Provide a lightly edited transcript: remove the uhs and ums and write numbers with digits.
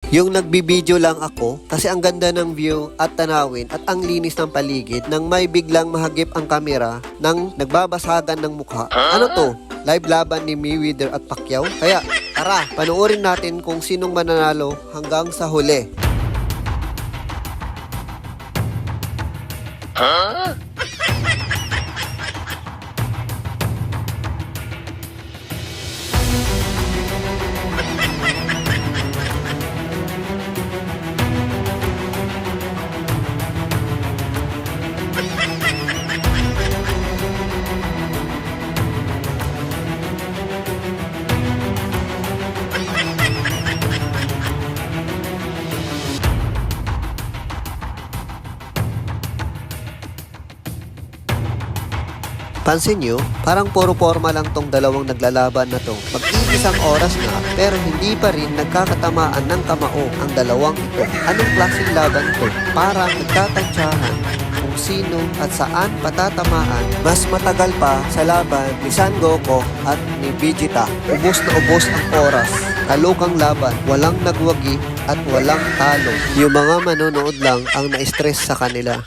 Yung nagbibideo lang ako kasi ang ganda ng view at tanawin at ang linis ng paligid nang may biglang mahagip ang kamera nang nagbabasagan ng mukha. Ano to? Live laban ni Mayweather at Pacquiao? Kaya tara, panoorin natin kung sinong mananalo hanggang sa huli. Pansin nyo, parang puro forma lang tong dalawang naglalaban na to. Mag-iisang oras na, pero hindi pa rin nagkakatamaan ng kamao ang dalawang ito. Anong klaseng laban to? Parang nagtatansyahan kung sino at saan patatamaan. Mas matagal pa sa laban ni Son Goku at ni Vegeta. Ubos na ubos ang oras. Talukang laban, walang nagwagi at walang talo. Yung mga manonood lang ang na-stress sa kanila.